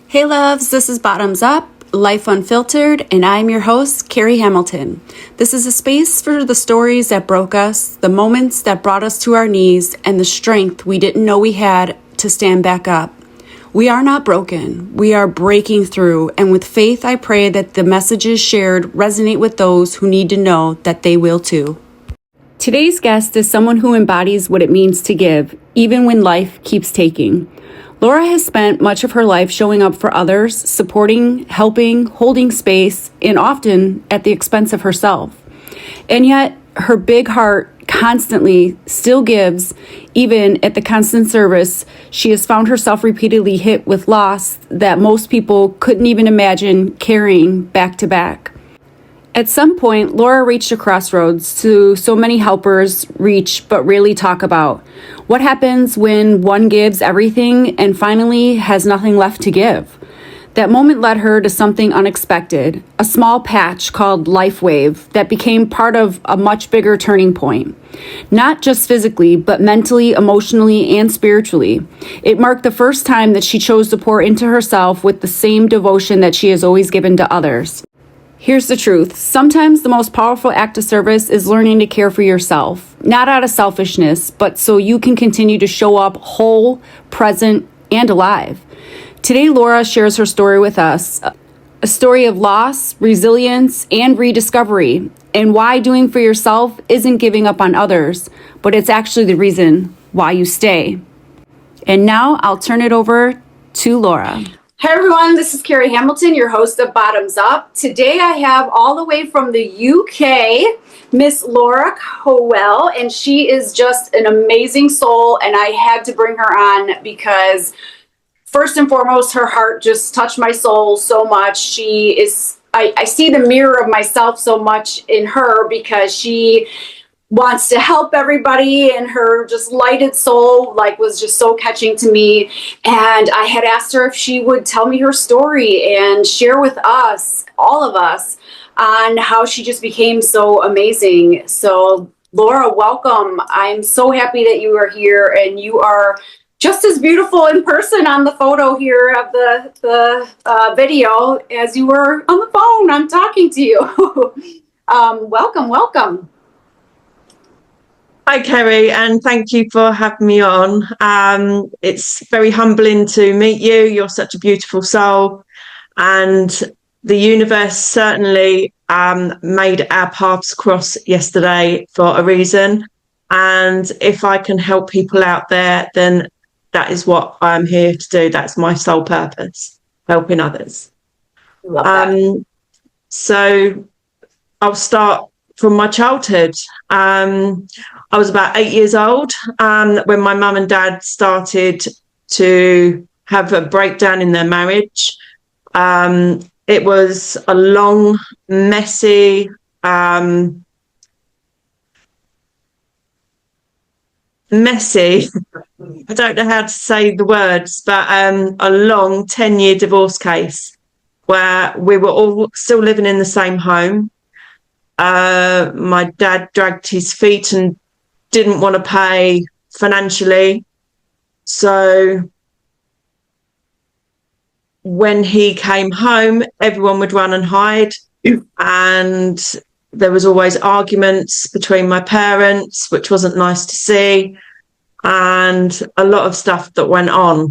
Hey loves, this is Bottoms Up, Life Unfiltered, and I'm your host, Carrie Hamilton. This is a space for the stories that broke us, the moments that brought us to our knees, and the strength we didn't know we had to stand back up. We are not broken. We are breaking through, and with faith, I pray that the messages shared resonate with those who need to know that they will too. Today's guest is someone who embodies what it means to give, even when life keeps taking. Laura has spent much of her life showing up for others, supporting, helping, holding space, and often at the expense of herself. And yet, her big heart constantly still gives, even at the constant service. She has found herself repeatedly hit with loss that most people couldn't even imagine carrying back to back. At some point, Laura reached a crossroads so many helpers reach but rarely talk about. What happens when one gives everything and finally has nothing left to give? That moment led her to something unexpected, a small patch called LifeWave that became part of a much bigger turning point. Not just physically, but mentally, emotionally, and spiritually. It marked the first time that she chose to pour into herself with the same devotion that she has always given to others. Here's the truth. Sometimes the most powerful act of service is learning to care for yourself, not out of selfishness, but so you can continue to show up whole, present, and alive. Today, Laura shares her story with us, a story of loss, resilience, and rediscovery, and why doing for yourself isn't giving up on others, but it's actually the reason why you stay. And now I'll turn it over to Laura. Hi everyone, this is Carrie Hamilton, your host of Bottoms Up. Today I have all the way from the UK, Miss Laura Cowell, and she is just an amazing soul, and I had to bring her on because first and foremost, her heart just touched my soul so much. I see the mirror of myself so much in her because she wants to help everybody, and her just lighted soul was just so catching to me. And I had asked her if she would tell me her story and share with us, all of us, on how she just became so amazing. So Laura, welcome. I'm so happy that you are here, and you are just as beautiful in person on the photo here of the video as you were on the phone. I'm talking to you. Welcome. Hi, Kerry, and thank you for having me on. It's very humbling to meet you. You're such a beautiful soul, and the universe certainly made our paths cross yesterday for a reason. And if I can help people out there, then that is what I'm here to do. That's my sole purpose, helping others. Love that. So I'll start from my childhood. I was about 8 years old when my mum and dad started to have a breakdown in their marriage. It was a long, messy, I don't know how to say the words, but a long 10-year divorce case where we were all still living in the same home. My dad dragged his feet and didn't want to pay financially. So when he came home, everyone would run and hide. And there was always arguments between my parents, which wasn't nice to see, and a lot of stuff that went on.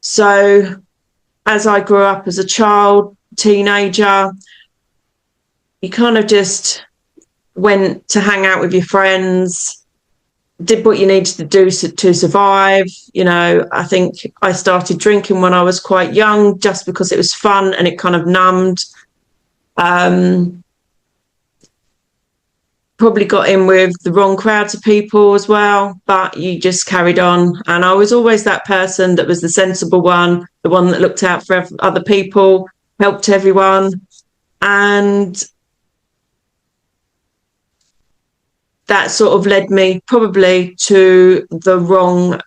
So as I grew up as a child, teenager, you kind of just went to hang out with your friends, did what you needed to do to survive. You know, I think I started drinking when I was quite young just because it was fun and it kind of numbed. Probably got in with the wrong crowds of people as well, but you just carried on. And I was always that person that was the sensible one, the one that looked out for other people, helped everyone. And that sort of led me probably to the wrong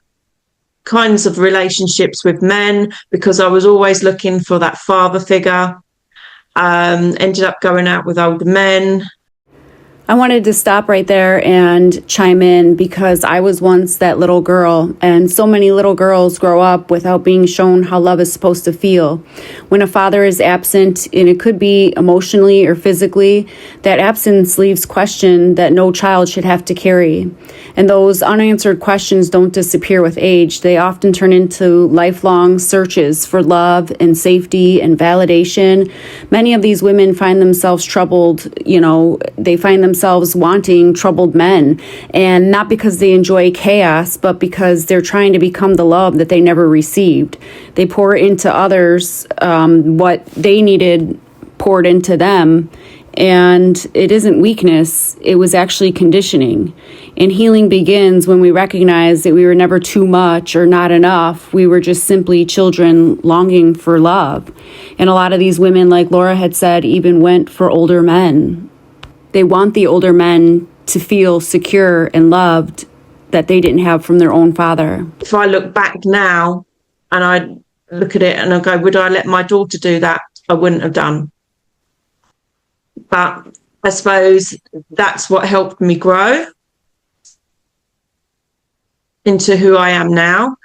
kinds of relationships with men, because I was always looking for that father figure. Ended up going out with older men. I wanted to stop right there and chime in because I was once that little girl, and so many little girls grow up without being shown how love is supposed to feel. When a father is absent, and it could be emotionally or physically, that absence leaves question that no child should have to carry. And those unanswered questions don't disappear with age. They often turn into lifelong searches for love and safety and validation. Many of these women find themselves troubled, they find themselves wanting troubled men, and not because they enjoy chaos, but because they're trying to become the love that they never received. They pour into others what they needed poured into them. And it isn't weakness, it was actually conditioning. And healing begins when we recognize that we were never too much or not enough. We were just simply children longing for love. And a lot of these women, like Laura had said, even went for older men. They want the older men to feel secure and loved that they didn't have from their own father. If I look back now and I look at it and I go, would I let my daughter do that? I wouldn't have done. But I suppose that's what helped me grow into who I am now.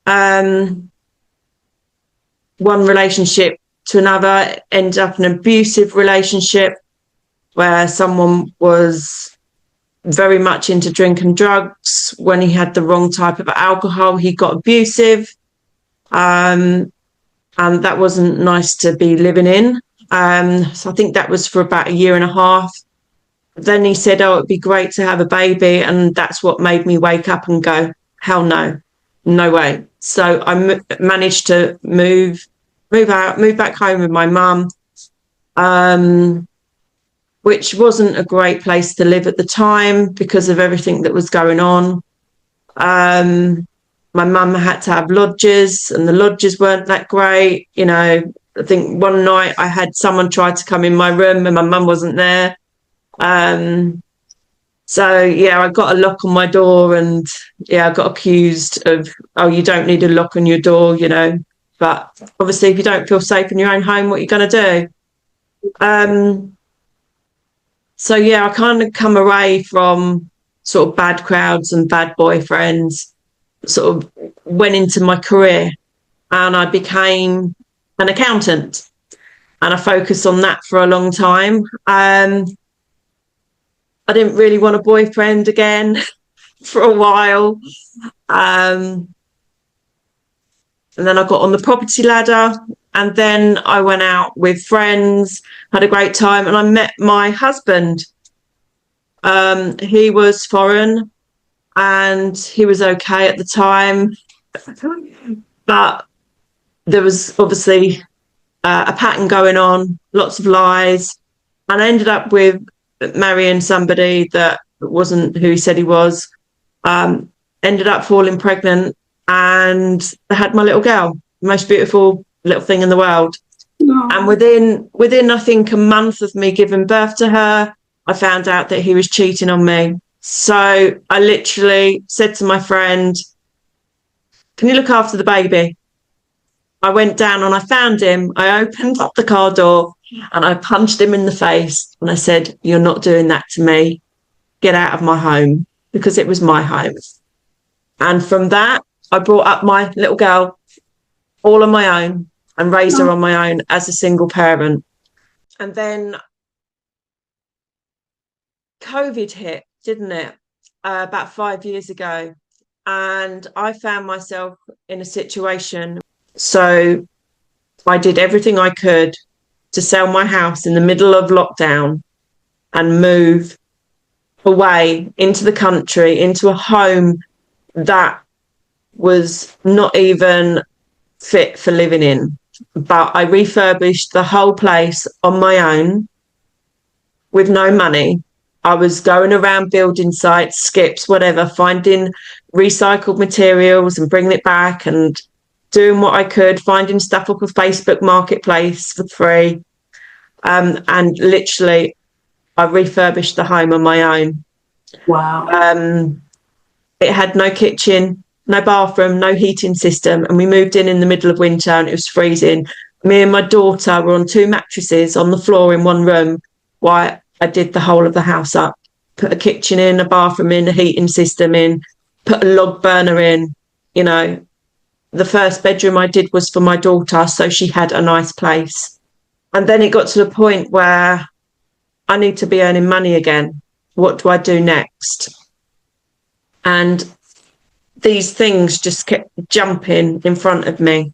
One relationship to another, ended up in an abusive relationship where someone was very much into drink and drugs. When he had the wrong type of alcohol, he got abusive. And that wasn't nice to be living in. So I think that was for about 1.5 years. Then he said, it'd be great to have a baby. And that's what made me wake up and go, hell no, no way. So I managed to move back home with my mum, which wasn't a great place to live at the time because of everything that was going on. My mum had to have lodgers, and the lodgers weren't that great. I think one night I had someone try to come in my room and my mum wasn't there. I got a lock on my door, and I got accused of, you don't need a lock on your door, But obviously, if you don't feel safe in your own home, what are you going to do? I kind of come away from sort of bad crowds and bad boyfriends, sort of went into my career, and I became an accountant, and I focused on that for a long time. I didn't really want a boyfriend again for a while. And then I got on the property ladder, and then I went out with friends, had a great time, and I met my husband. He was foreign and he was okay at the time, but there was obviously a pattern going on, lots of lies, and I ended up with marrying somebody that wasn't who he said he was. Ended up falling pregnant, and I had my little girl, the most beautiful little thing in the world. Aww. And within I think a month of me giving birth to her, I found out that he was cheating on me. So I literally said to my friend, can you look after the baby? I went down and I found him. I opened up the car door and I punched him in the face, and I said, you're not doing that to me. Get out of my home, because it was my home. And from that, I brought up my little girl all on my own and raised her on my own as a single parent. And then COVID hit, didn't it? About 5 years ago. And I found myself in a situation. So I did everything I could to sell my house in the middle of lockdown and move away into the country, into a home that was not even fit for living in. But I refurbished the whole place on my own with no money. I was going around building sites, skips, whatever, finding recycled materials and bringing it back and doing what I could, finding stuff up a Facebook marketplace for free. And literally, I refurbished the home on my own. Wow. It had no kitchen, no bathroom, no heating system. And we moved in the middle of winter and it was freezing. Me and my daughter were on 2 mattresses on the floor in one room while I did the whole of the house up, put a kitchen in, a bathroom in, a heating system in, put a log burner in. You know, the first bedroom I did was for my daughter, so she had a nice place. And then it got to the point where I need to be earning money again. What do I do next? And these things just kept jumping in front of me.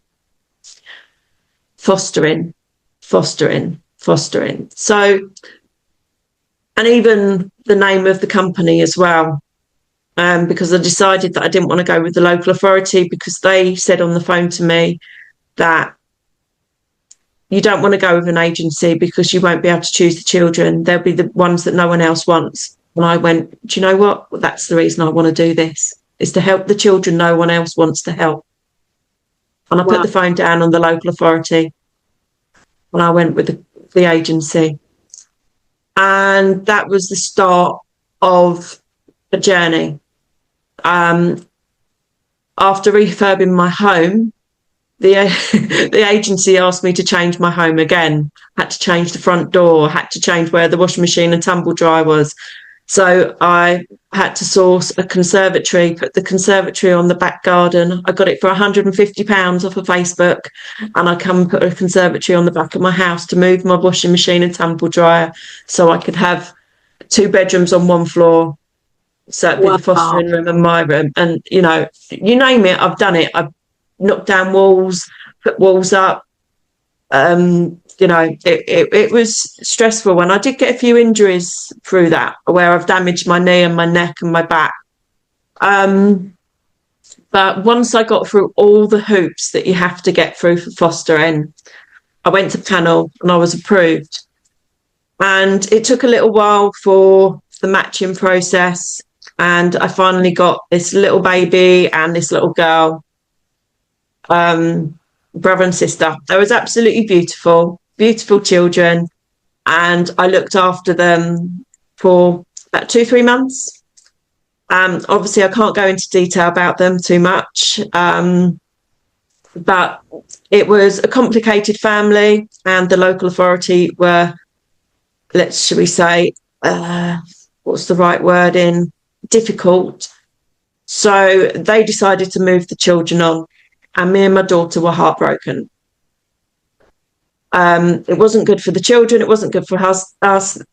Fostering. So, and even the name of the company as well, because I decided that I didn't want to go with the local authority, because they said on the phone to me that you don't want to go with an agency because you won't be able to choose the children. They'll be the ones that no one else wants. And I went, do you know what? Well, that's the reason I want to do this, is to help the children no one else wants to help. And I put the phone down on the local authority and I went with the agency. And that was the start of a journey. After refurbing my home, the agency asked me to change my home again. Had to change the front door, had to change where the washing machine and tumble dryer was. So I had to source a conservatory, put the conservatory on the back garden. I got it for £150 off of Facebook, and I come and put a conservatory on the back of my house to move my washing machine and tumble dryer, so I could have 2 bedrooms on one floor. So it'd be the fostering room and my room. And, you know, you name it, I've done it. I've knocked down walls, put walls up. You know, it was stressful, and I did get a few injuries through that, where I've damaged my knee and my neck and my back. But once I got through all the hoops that you have to get through for fostering, I went to panel and I was approved. And it took a little while for the matching process, and I finally got this little baby and this little girl, brother and sister. They was absolutely beautiful children, and I looked after them for about 2-3 months. Obviously I can't go into detail about them too much, but it was a complicated family, and the local authority were, shall we say, what's the right word in, difficult. So they decided to move the children on, and me and my daughter were heartbroken. It wasn't good for the children. It wasn't good for us.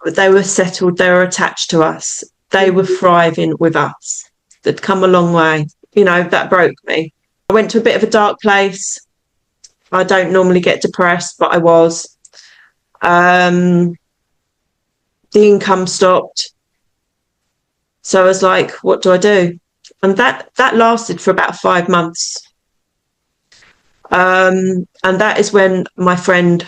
They were settled. They were attached to us. They were thriving with us. They'd come a long way. You know, that broke me. I went to a bit of a dark place. I don't normally get depressed, but I was. The income stopped. So I was like, what do I do? And that lasted for about 5 months. And that is when my friend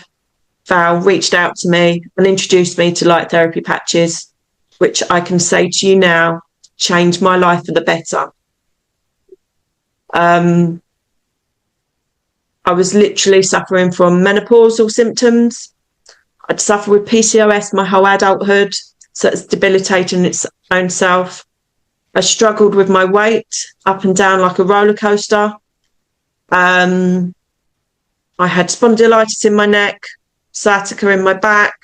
Val reached out to me and introduced me to light therapy patches, which I can say to you now changed my life for the better. I was literally suffering from menopausal symptoms. I'd suffered with PCOS my whole adulthood, so it's debilitating in its own self. I struggled with my weight up and down like a roller coaster. I had spondylitis in my neck, sciatica in my back,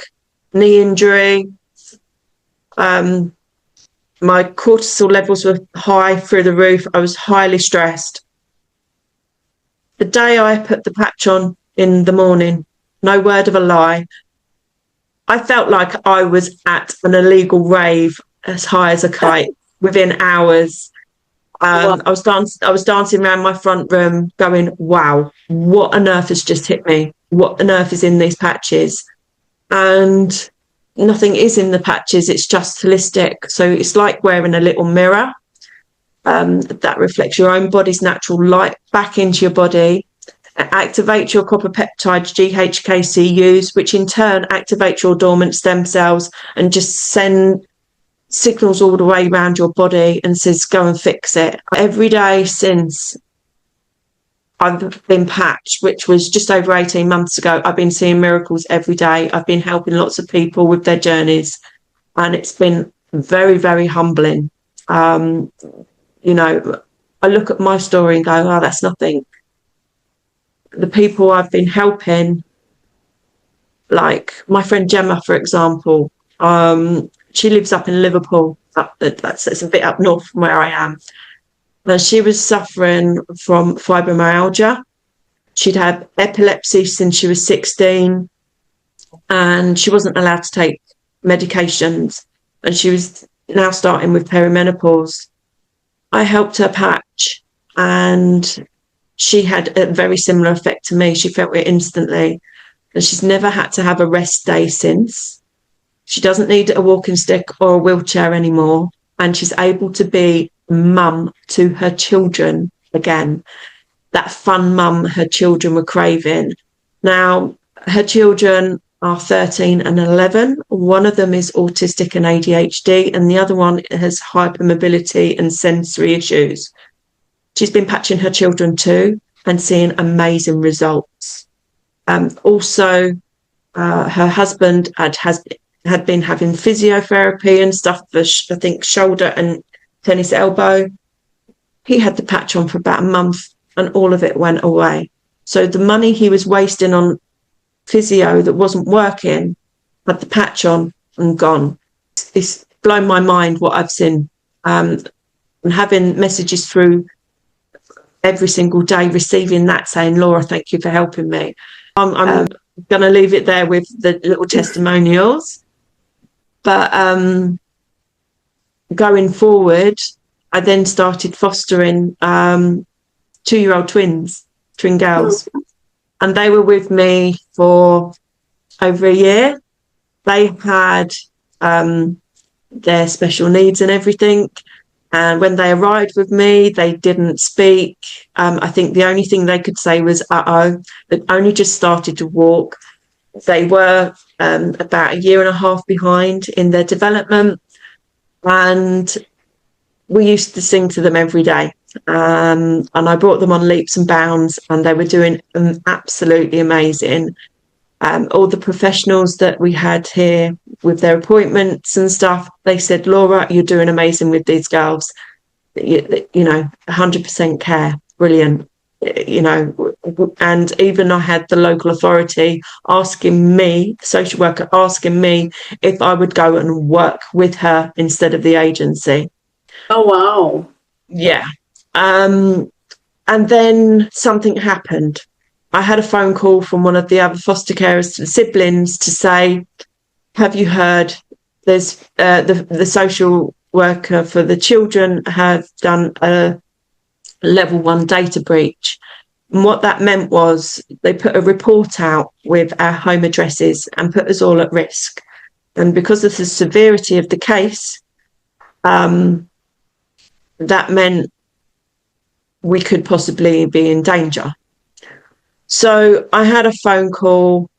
knee injury. My cortisol levels were high through the roof. I was highly stressed. The day I put the patch on in the morning, no word of a lie, I felt like I was at an illegal rave as high as a kite within hours. I was dancing around my front room going, wow, what on earth has just hit me? What on earth is in these patches? And nothing is in the patches. It's just holistic. So it's like wearing a little mirror that reflects your own body's natural light back into your body. It activates your copper peptides, GHKCUs, which in turn activate your dormant stem cells and just send signals all the way around your body and says, go and fix it. Every day since I've been patched, which was just over 18 months ago, I've been seeing miracles every day. I've been helping lots of people with their journeys, and it's been very, very humbling. You know, I look at my story and go, oh, that's nothing. The people I've been helping, like my friend Gemma, for example, She lives up in Liverpool. It's a bit up north from where I am. And she was suffering from fibromyalgia. She'd had epilepsy since she was 16, and she wasn't allowed to take medications. And she was now starting with perimenopause. I helped her patch, and she had a very similar effect to me. She felt it instantly. And she's never had to have a rest day since. She doesn't need a walking stick or a wheelchair anymore. And she's able to be mum to her children again. That fun mum her children were craving. Now, her children are 13 and 11. One of them is autistic and ADHD, and the other one has hypermobility and sensory issues. She's been patching her children too and seeing amazing results. Also, her husband had been having physiotherapy and stuff for, I think, shoulder and tennis elbow. He had the patch on for about a month, and all of it went away. So the money he was wasting on physio that wasn't working had the patch on and gone. It's blown my mind what I've seen. And having messages through every single day, receiving that saying, Laura, thank you for helping me. I'm going to leave it there with the little testimonials. But going forward, I then started fostering 2-year-old twin girls. And they were with me for over a year. They had their special needs and everything. And when they arrived with me, they didn't speak. I think the only thing they could say was, uh-oh. They'd only just started to walk. They were about a year and a half behind in their development. And we used to sing to them every day. And I brought them on leaps and bounds, and they were doing absolutely amazing. All the professionals that we had here with their appointments and stuff, they said, Laura, you're doing amazing with these girls. You know, 100% care, brilliant. You know, and even I had the local authority asking me, the social worker asking me if I would go and work with her instead of the agency. Oh, wow. Yeah. And then something happened. I had a phone call from one of the other foster carers to the siblings to say, have you heard there's the social worker for the children have done a level 1 data breach. And what that meant was they put a report out with our home addresses and put us all at risk. And because of the severity of the case, that meant we could possibly be in danger. So I had a phone call,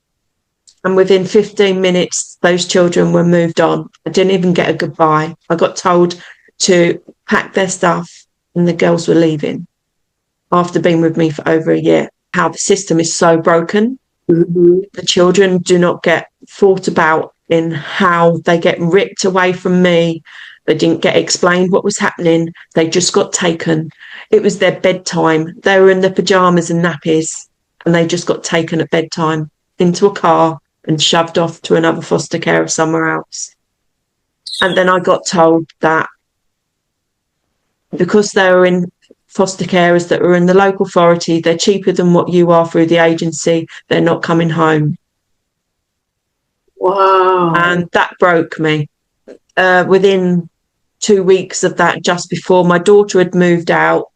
and within 15 minutes, those children were moved on. I didn't even get a goodbye. I got told to pack their stuff, and the girls were leaving after being with me for over a year. How the system is so broken. Mm-hmm. The children do not get thought about in how they get ripped away from me. They didn't get explained what was happening. They just got taken. It was their bedtime. They were in their pajamas and nappies, and they just got taken at bedtime into a car and shoved off to another foster carer somewhere else. And then I got told that because they were in foster carers that were in the local authority, they're cheaper than what you are through the agency, they're not coming home. Wow. And that broke me. Within 2 weeks of that, just before my daughter had moved out.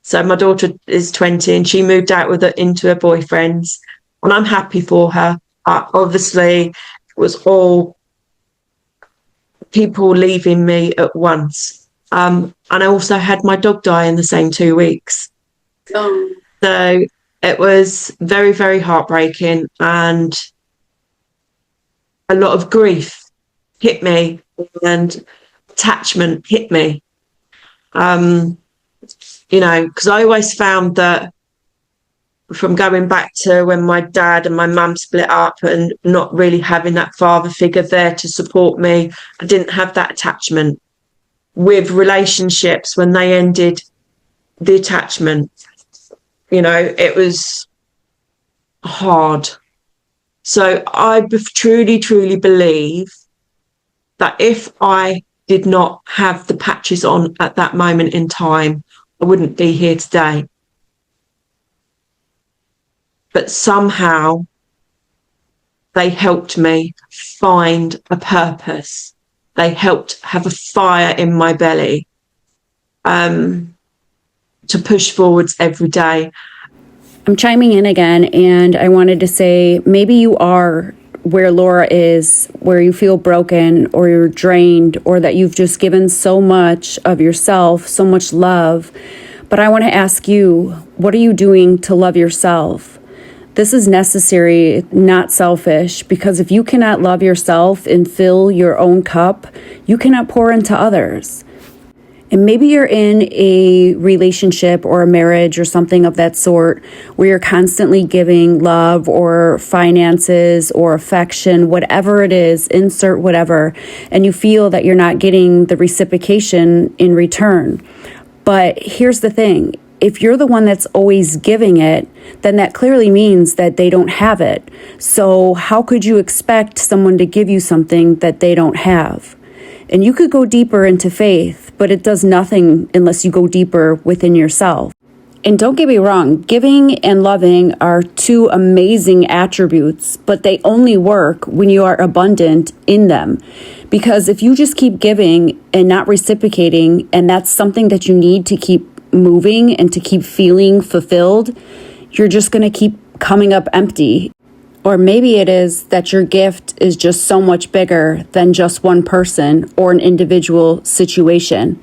So my daughter is 20 and she moved out into her boyfriend's, and I'm happy for her. Obviously, it was all people leaving me at once. And I also had my dog die in the same 2 weeks. Oh. So it was very, very heartbreaking, and a lot of grief hit me and attachment hit me. You know, because I always found that from going back to when my dad and my mum split up and not really having that father figure there to support me, I didn't have that attachment. With relationships, when they ended, the attachment, you know, it was hard. So I truly, truly believe that if I did not have the patches on at that moment in time, I wouldn't be here today. But somehow they helped me find a purpose. They helped have a fire in my belly to push forwards every day. I'm chiming in again, and I wanted to say maybe you are where Laura is, where you feel broken or you're drained, or that you've just given so much of yourself, so much love. But I want to ask you, what are you doing to love yourself? This is necessary, not selfish, because if you cannot love yourself and fill your own cup, you cannot pour into others. And maybe you're in a relationship or a marriage or something of that sort where you're constantly giving love or finances or affection, whatever it is, insert whatever, and you feel that you're not getting the reciprocation in return. But here's the thing. If you're the one that's always giving it, then that clearly means that they don't have it. So how could you expect someone to give you something that they don't have? And you could go deeper into faith, but it does nothing unless you go deeper within yourself. And don't get me wrong, giving and loving are two amazing attributes, but they only work when you are abundant in them. Because if you just keep giving and not reciprocating, and that's something that you need to keep moving and to keep feeling fulfilled, you're just going to keep coming up empty. Or maybe it is that your gift is just so much bigger than just one person or an individual situation.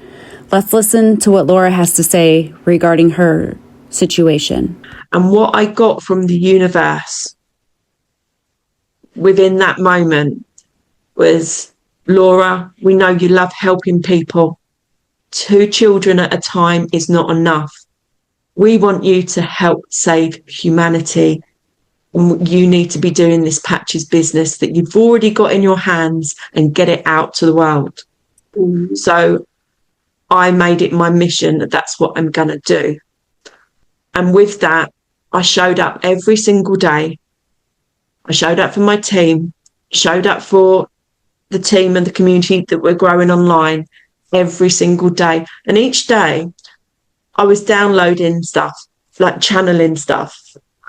Let's listen to what Laura has to say regarding her situation. And what I got from the universe within that moment was, Laura, we know you love helping people. 2 children at a time is not enough. We want you to help save humanity. And you need to be doing this patches business that you've already got in your hands and get it out to the world. So I made it my mission that that's what I'm going to do. And with that, I showed up every single day. I showed up for my team, showed up for the team and the community that we're growing online every single day. And each day I was downloading stuff, like channeling stuff.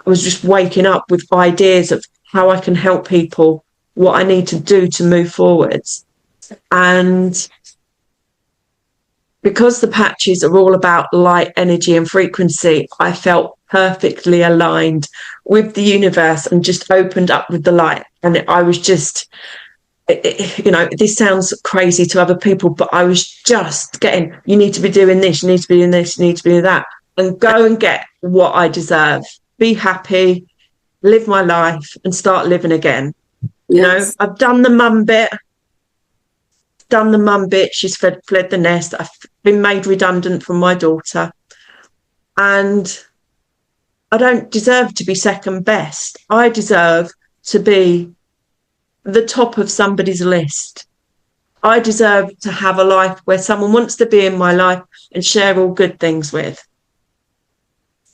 I was just waking up with ideas of how I can help people, what I need to do to move forwards. And because the patches are all about light, energy and frequency, I felt perfectly aligned with the universe and just opened up with the light. And I was just, this sounds crazy to other people, but I was just getting, you need to be doing this, you need to be doing this, you need to be doing that, and go and get what I deserve. Be happy, live my life and start living again. Yes. I've done the mum bit. She's fled the nest. I've been made redundant from my daughter. And I don't deserve to be second best. I deserve to be the top of somebody's list. I deserve to have a life where someone wants to be in my life and share all good things with.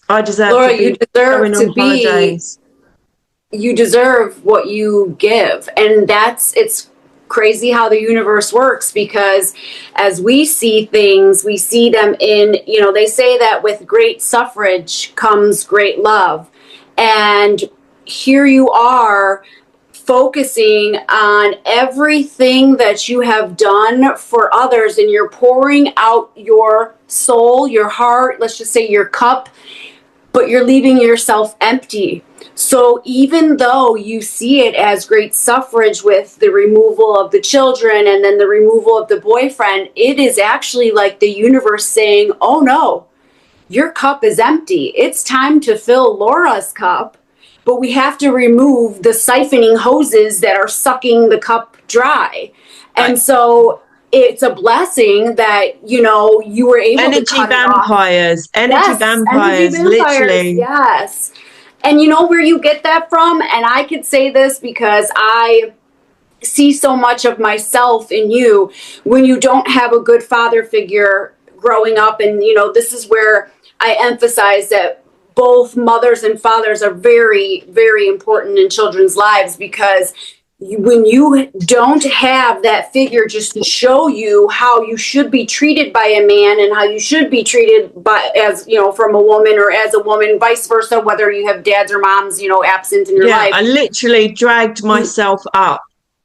I deserve Laura, to be you deserve going to on holidays. You deserve what you give. And it's crazy how the universe works, because as we see things, we see them in, they say that with great suffrage comes great love. And here you are focusing on everything that you have done for others, and you're pouring out your soul, your heart, let's just say your cup, but you're leaving yourself empty. So even though you see it as great suffrage with the removal of the children and then the removal of the boyfriend, it is actually like the universe saying, oh no, your cup is empty. It's time to fill Laura's cup, but we have to remove the siphoning hoses that are sucking the cup dry. And so it's a blessing that, you were able to cut vampires, it off. energy vampires, literally. Yes. And you know where you get that from? And I could say this because I see so much of myself in you when you don't have a good father figure growing up. And, this is where I emphasize that both mothers and fathers are very, very important in children's lives, because when you don't have that figure just to show you how you should be treated by a man and how you should be treated by, as you know, from a woman, or as a woman, vice versa, whether you have dads or moms, you know, absent in your life. I literally dragged myself up.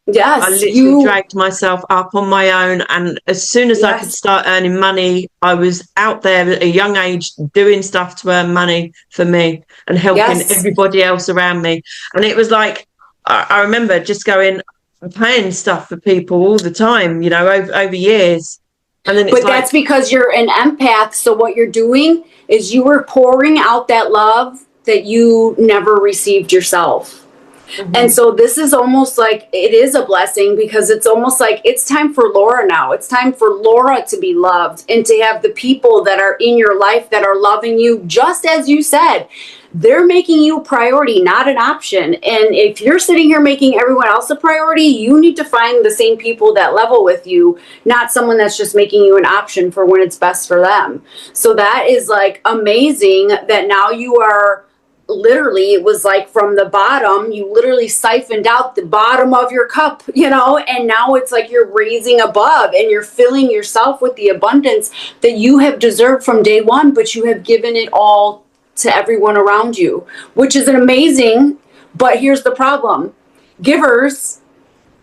Yes, I literally dragged myself up on my own, and as soon as I could start earning money, I was out there at a young age doing stuff to earn money for me and helping everybody else around me. And it was like, I remember just paying stuff for people all the time, you know, over years. And then it's that's because you're an empath. So what you're doing is you were pouring out that love that you never received yourself. Mm-hmm. And so this is almost like, it is a blessing, because it's almost like it's time for Laura now. It's time for Laura to be loved and to have the people that are in your life that are loving you, just as you said. They're making you a priority, not an option. And if you're sitting here making everyone else a priority, you need to find the same people that level with you, not someone that's just making you an option for when it's best for them. So that is like amazing that now you are literally, it was like from the bottom, you literally siphoned out the bottom of your cup, you know, and now it's like you're raising above and you're filling yourself with the abundance that you have deserved from day one, but you have given it all to everyone around you, which is an amazing. But here's the problem. Givers,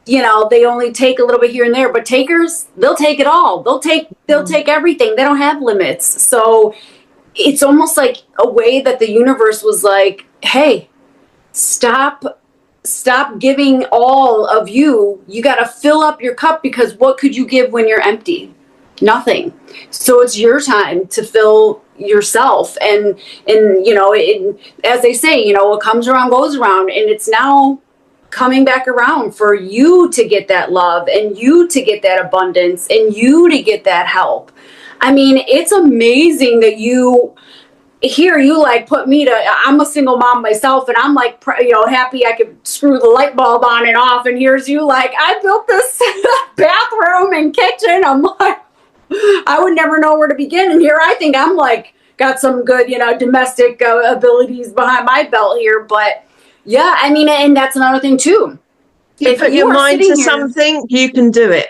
you know, they only take a little bit here and there, but takers, they'll take it all. They'll take everything. They don't have limits. So it's almost like a way that the universe was like, hey, stop giving all of you. You got to fill up your cup, because what could you give when you're empty? Nothing. So it's your time to fill yourself. And you know, as they say, you know, what comes around goes around, and it's now coming back around for you to get that love and you to get that abundance and you to get that help. I mean, it's amazing that you like put me to, I'm a single mom myself, and I'm like, you know, happy I could screw the light bulb on and off. And here's you like, I built this bathroom and kitchen. I'm like, I would never know where to begin. And here I think I'm like, got some good, you know, domestic abilities behind my belt here. But yeah, I mean, and that's another thing too. If you put your mind to something, you can do it.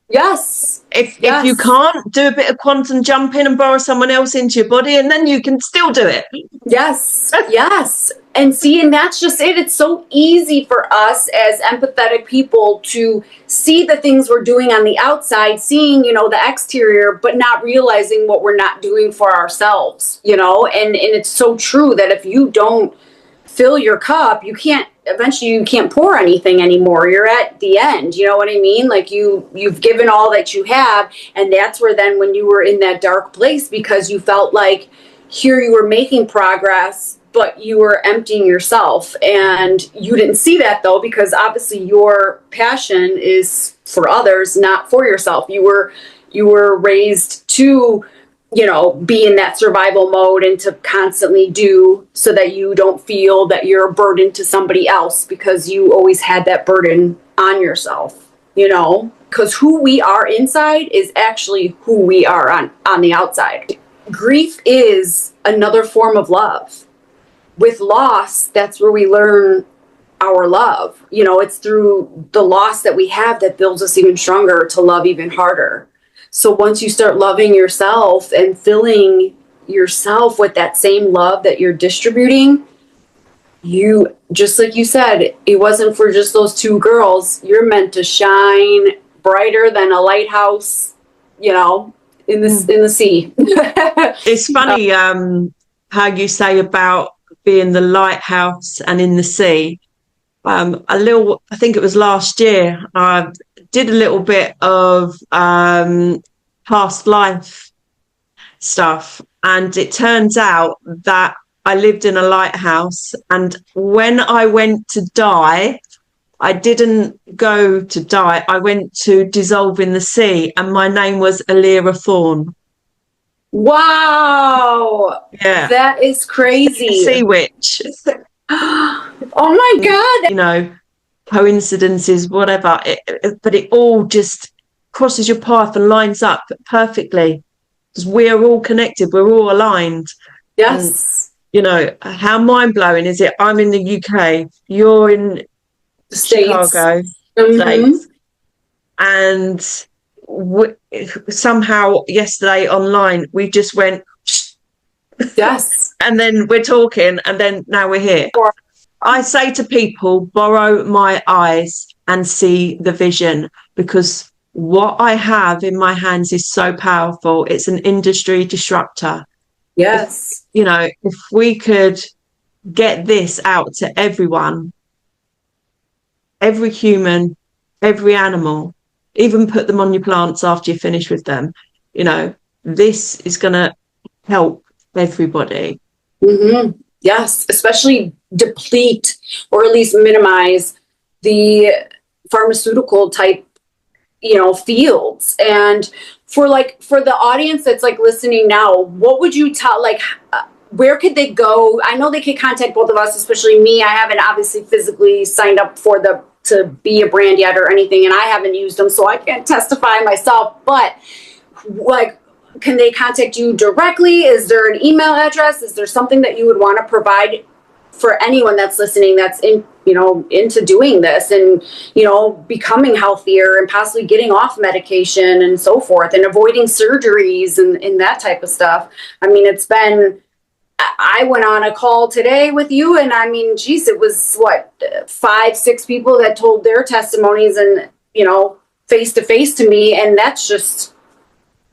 Yes. If you can't, do a bit of quantum jumping and borrow someone else into your body, and then you can still do it. Yes. Yes. And see, and that's just it. It's so easy for us as empathetic people to see the things we're doing on the outside, seeing, you know, the exterior, but not realizing what we're not doing for ourselves, you know, and it's so true that if you don't fill your cup, eventually you can't pour anything anymore. You're at the end. You know what I mean? Like you've given all that you have. And that's where then when you were in that dark place, because you felt like here you were making progress, but you were emptying yourself. And you didn't see that though, because obviously your passion is for others, not for yourself. You were raised to, you know, be in that survival mode and to constantly do, so that you don't feel that you're a burden to somebody else, because you always had that burden on yourself, you know, because who we are inside is actually who we are on the outside. Grief is another form of love. With loss, that's where we learn our love. You know, it's through the loss that we have that builds us even stronger to love even harder. So once you start loving yourself and filling yourself with that same love that you're distributing, you, just like you said, it wasn't for just those two girls. You're meant to shine brighter than a lighthouse, you know, in the sea. It's funny how you say about being the lighthouse and in the sea. I think it was last year, I did a little bit of past life stuff, and it turns out that I lived in a lighthouse, and when I went to die, I didn't go to die, I went to dissolve in the sea, and my name was Alira Thorne. Wow. Yeah. That is crazy. Sea witch. Oh my God. You know, coincidences, whatever, but it all just crosses your path and lines up perfectly, because we're all connected, we're all aligned. Yes. And, you know, how mind-blowing is it? I'm in the UK, you're in States. Chicago, Mm-hmm. States. And somehow yesterday online, we just went, Yes. and then we're talking, and then now we're here. I say to people, borrow my eyes and see the vision, because what I have in my hands is so powerful. It's an industry disruptor. Yes. If we could get this out to everyone, every human, every animal, even put them on your plants after you're finished with them, this is going to help everybody. Mm-hmm. Yes, especially deplete or at least minimize the pharmaceutical type, fields. And for the audience that's listening now, what would you tell, where could they go? I know they could contact both of us, especially me. I haven't obviously physically signed up to be a brand yet or anything, and I haven't used them, so I can't testify myself. But can they contact you directly? Is there an email address? Is there something that you would want to provide for anyone that's listening that's into doing this and, becoming healthier and possibly getting off medication and so forth and avoiding surgeries and that type of stuff? I mean, I went on a call today with you, and I mean, geez, it was 5-6 people that told their testimonies and, face to face to me. And that's just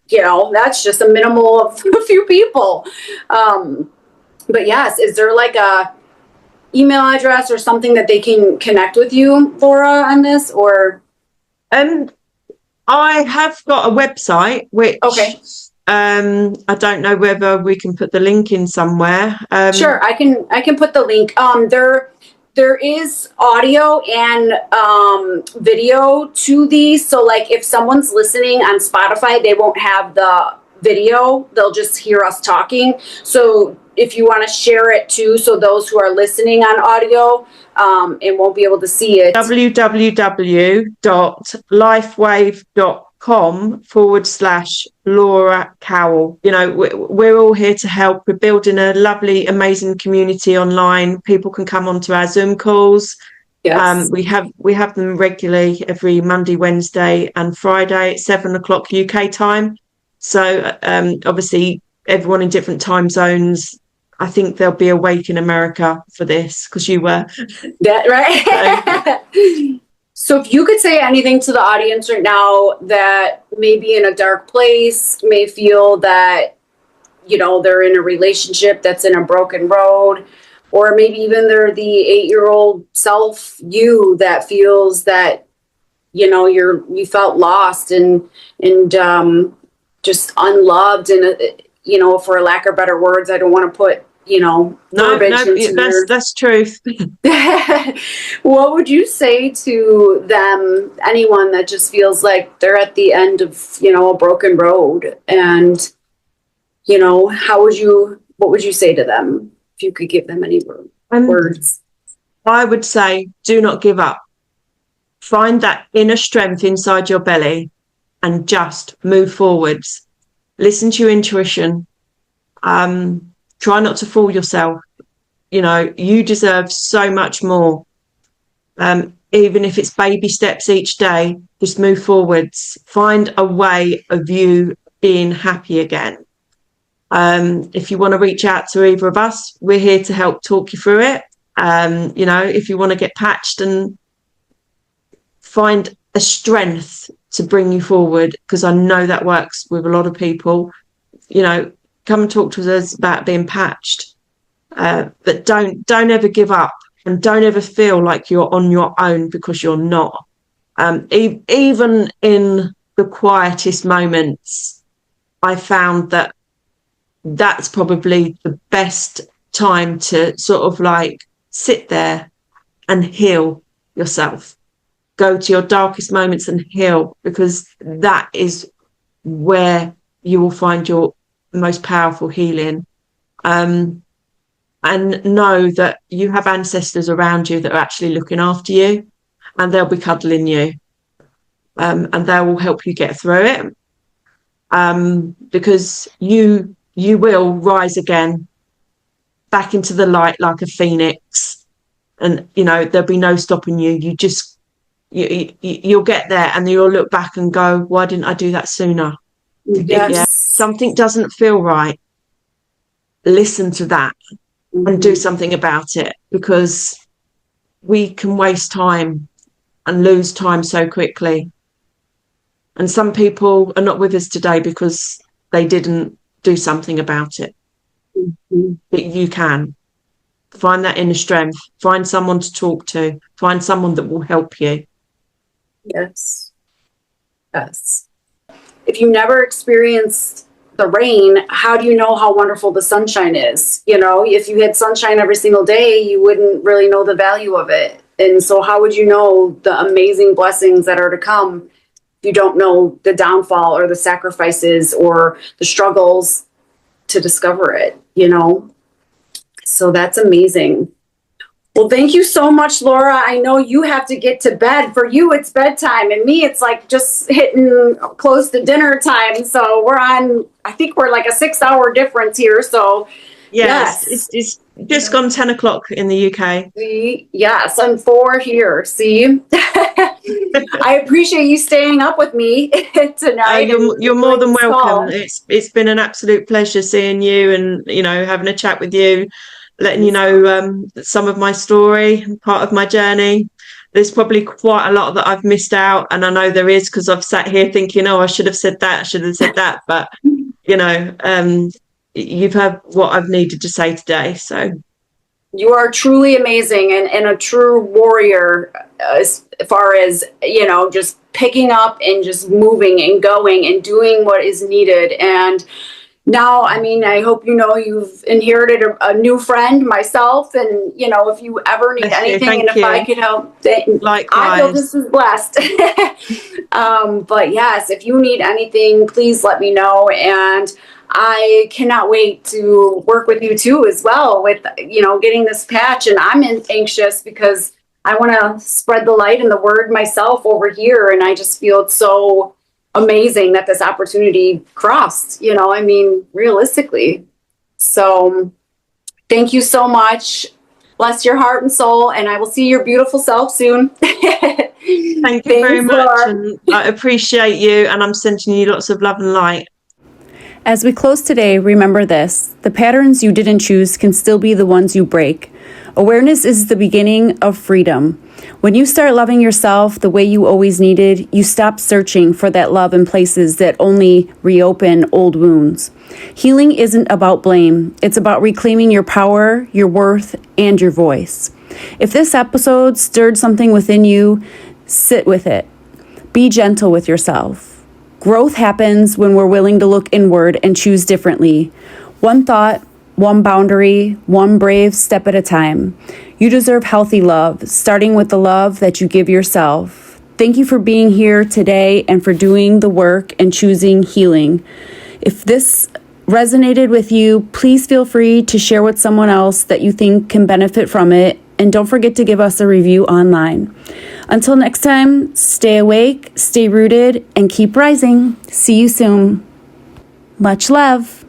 a minimal of a few people. But yes, is there a email address or something that they can connect with you, Laura, on this? Or I have got a website, which I don't know whether we can put the link in somewhere. Sure, I can put the link. There is audio and video to these. So if someone's listening on Spotify, they won't have the video. They'll just hear us talking. So if you want to share it too, so those who are listening on audio and won't be able to see it. www.lifewave.com/Laura Cowell. We're all here to help. We're building a lovely, amazing community online. People can come onto our Zoom calls. Yes. We have them regularly every Monday, Wednesday and Friday at 7:00 UK time. So obviously everyone in different time zones, I think they'll be awake in America for this, because you were. That right. So if you could say anything to the audience right now that may be in a dark place, may feel that, they're in a relationship that's in a broken road, or maybe even they're the 8-year-old self you that feels that, you felt lost and just unloved, and, for lack of better words, I don't want to put, that's truth. What would you say to them, anyone that just feels like they're at the end of, a broken road? And, what would you say to them if you could give them any words? I would say, do not give up. Find that inner strength inside your belly and just move forwards. Listen to your intuition. Try not to fool yourself. You deserve so much more. Even if it's baby steps each day, just move forwards. Find a way of you being happy again. If you want to reach out to either of us, we're here to help talk you through it. If you want to get patched and find a strength to bring you forward, because I know that works with a lot of people, come and talk to us about being patched. But don't ever give up, and don't ever feel like you're on your own, because you're not. Even in the quietest moments, I found that that's probably the best time to sort of sit there and heal yourself. Go to your darkest moments and heal, because that is where you will find your most powerful healing. And know that you have ancestors around you that are actually looking after you, and they'll be cuddling you, and they will help you get through it, because you will rise again back into the light like a phoenix, and there'll be no stopping you. You'll get there, and you'll look back and go, why didn't I do that sooner? Yes. Yeah, something doesn't feel right, listen to that and do something about it, because we can waste time and lose time so quickly. And some people are not with us today because they didn't do something about it. But you can find that inner strength, find someone to talk to, find someone that will help you. Yes. If you never experienced the rain, how do you know how wonderful the sunshine is? If you had sunshine every single day, you wouldn't really know the value of it. And so how would you know the amazing blessings that are to come if you don't know the downfall or the sacrifices or the struggles to discover it, So that's amazing. Well, thank you so much, Laura. I know you have to get to bed. For you, it's bedtime, and me, it's like just hitting close to dinner time. So I think we're like a 6-hour difference here. So yes. It's just gone 10 o'clock in the UK. Yes, I'm 4 here. See, I appreciate you staying up with me tonight. You're more than welcome. It's been an absolute pleasure seeing you and having a chat with you, letting you know some of my story, part of my journey. There's probably quite a lot that I've missed out, and I know there is, because I've sat here thinking, I should have said that, but you've heard what I've needed to say today. So you are truly amazing and a true warrior as far as, just picking up and just moving and going and doing what is needed. And now, I hope you've inherited a new friend, myself, and if you ever need anything, and if I could help, likewise. I feel this is blessed. But yes, if you need anything, please let me know, and I cannot wait to work with you too as well with getting this patch. And I'm anxious because I want to spread the light and the word myself over here, and I just feel it's so amazing that this opportunity crossed, realistically. So thank you so much. Bless your heart and soul, and I will see your beautiful self soon. Thank you very much. And I appreciate you, and I'm sending you lots of love and light. As we close today, remember this: the patterns you didn't choose can still be the ones you break. Awareness is the beginning of freedom. When you start loving yourself the way you always needed, you stop searching for that love in places that only reopen old wounds. Healing isn't about blame. It's about reclaiming your power, your worth, and your voice. If this episode stirred something within you, sit with it. Be gentle with yourself. Growth happens when we're willing to look inward and choose differently. One thought, one boundary, one brave step at a time. You deserve healthy love, starting with the love that you give yourself. Thank you for being here today and for doing the work and choosing healing. If this resonated with you, please feel free to share with someone else that you think can benefit from it. And don't forget to give us a review online. Until next time, stay awake, stay rooted, and keep rising. See you soon. Much love.